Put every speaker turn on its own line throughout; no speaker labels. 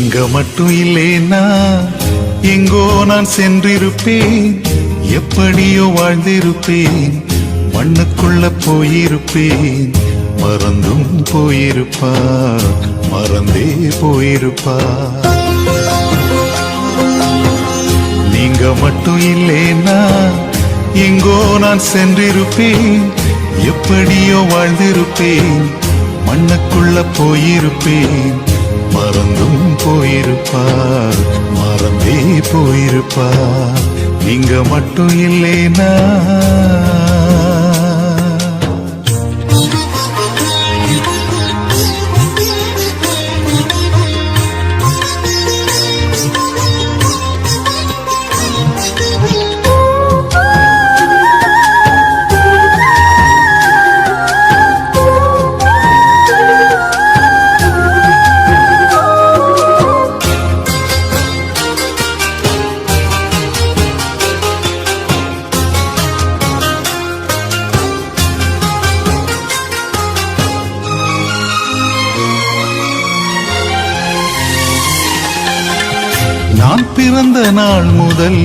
நீங்க மட்டும் இல்லேனா எங்கோ நான் சென்றிருப்பேன், எப்படியோ வாழ்ந்திருப்பேன், மண்ணுக்குள்ள போயிருப்பேன். மறந்தும் போயிருப்பார், மறந்தே போயிருப்பார். நீங்க மட்டும் இல்லேனா எங்கோ நான் சென்றிருப்பேன், எப்படியோ வாழ்ந்திருப்பேன், மண்ணுக்குள்ள போயிருப்பேன். மறந்தும் போயிருப்பார், மறந்தே போயிருப்பார். நீங்க மட்டும் இல்லேனா நான் பிறந்த நாள் முதல்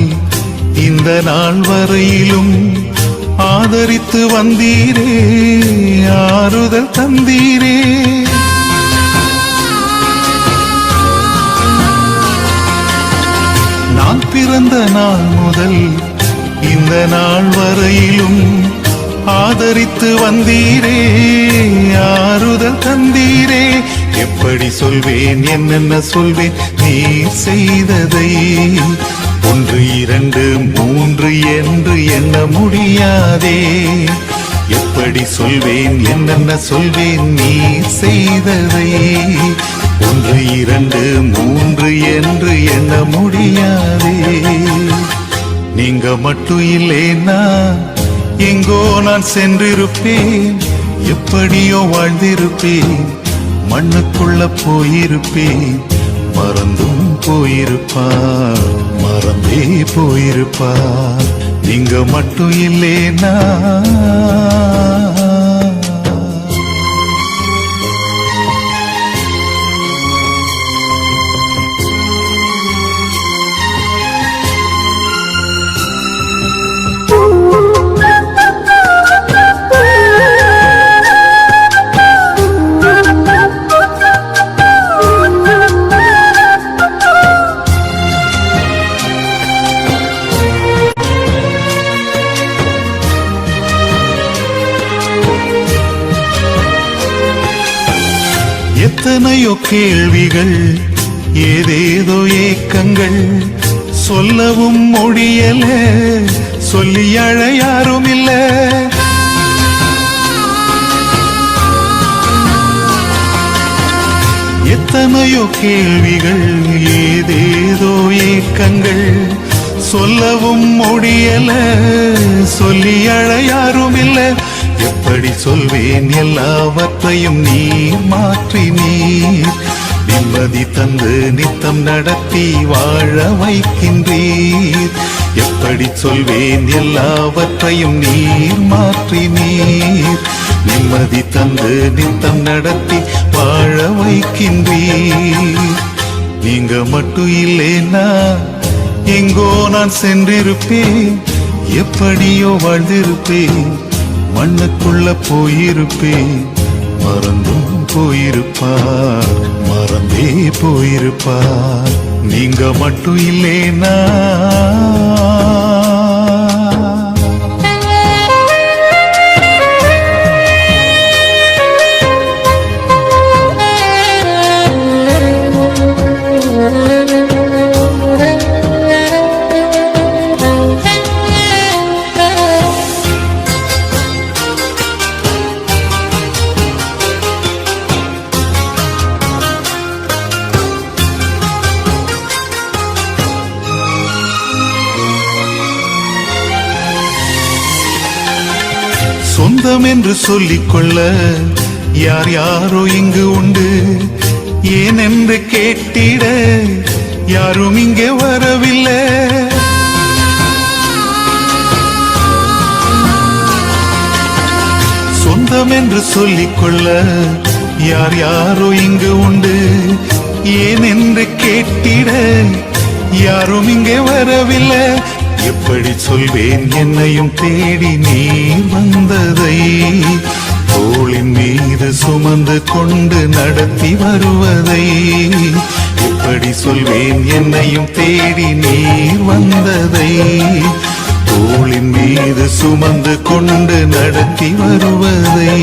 இந்த நாள் வரையிலும் ஆதரித்து வந்தீரே, ஆறுதல் தந்தீரே. நான் பிறந்த நாள் முதல் இந்த நாள் வரையிலும் ஆதரித்து வந்தீரே, ஆறுதல் தந்தீரே. எப்படி சொல்வேன், என்னென்ன சொல்வேன் நீ செய்ததை, ஒன்று இரண்டு மூன்று என்று எண்ண முடியாதே. எப்படி சொல்வேன், என்னென்ன சொல்வேன் நீ செய்ததை, ஒன்று இரண்டு மூன்று என்று எண்ண முடியாதே. நீங்க மட்டும் இல்லேனா எங்கோ நான் சென்றிருப்பேன், எப்படியோ வாழ்ந்திருப்பேன், மண்ணுக்குள்ள போயிருப்பேன். மறந்தும் போயிருப்பார், மறந்தே போயிருப்பார். நீங்க மட்டும் இல்லேனா எத்தனையோ கேள்விகள், ஏதேதோ ஏக்கங்கள், சொல்லவும் முடியல, சொல்லி அழ யாரும் இல்ல. எத்தனையோ கேள்விகள், ஏதேதோ ஏக்கங்கள், சொல்லவும் முடியல, சொல்லி அழ யாரும் இல்ல. எப்படி சொல்வேன், எல்லாவற்றையும் நீர் மாற்றி நீர் நிம்மதி தந்து நித்தம் நடத்தி வாழ வைக்கின்றீர். எப்படி சொல்வேன், எல்லாவற்றையும் நீர் மாற்றி நீர் நிம்மதி தந்து நித்தம் நடத்தி வாழ வைக்கின்றீர். நீங்க மட்டும் இல்லேனா எங்கோ நான் சென்றிருப்பேன், எப்படியோ வாழ்ந்திருப்பேன், மண்ணுக்குள்ள போயிருப்பேன். மறந்தும் போயிருப்பார், மறந்தே போயிருப்பார். நீங்க மட்டும் இல்லேனா சொந்தம் என்று சொல்லிக்கொள்ள யார் யாரோ இங்கு உண்டு, ஏன் என்று கேட்டிட யாரும் இங்கே வரவில்லை. சொந்தம் என்று சொல்லிக்கொள்ள யார் யாரோ இங்கு உண்டு, ஏன் என்று கேட்டிட யாரும் இங்கே வரவில்லை. எப்படி சொல்வேன் என்னையும் தேடி நீ வந்ததை, தோளின் மீது சுமந்து கொண்டு நடத்தி வருவதை. எப்படி சொல்வேன் என்னையும் தேடி நீ வந்ததை, தோளின் மீது சுமந்து கொண்டு நடத்தி வருவதை.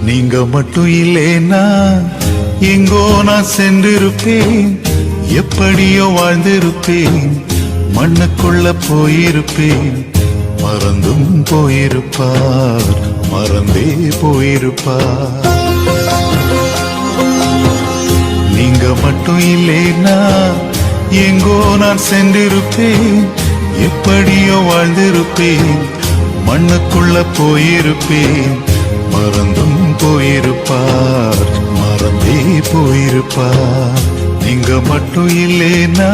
நீங்க மட்டும் இல்லேனா எங்கோ நான் சென்றிருப்பேன், எப்படியோ வாழ்ந்திருப்பேன், மண்ணுக்குள்ள போயிருப்பேன். மறந்தும் போயிருப்பார், மறந்தே போயிருப்பார். நீங்க மட்டும் இல்லேனா எங்கோ நான் சென்றிருப்பேன், எப்படியோ வாழ்ந்திருப்பேன், மண்ணுக்குள்ள போயிருப்பேன். மறந்தும் போயிருப்பார், மறந்தே போயிருப்பார். நீங்க மட்டும் இல்லேனா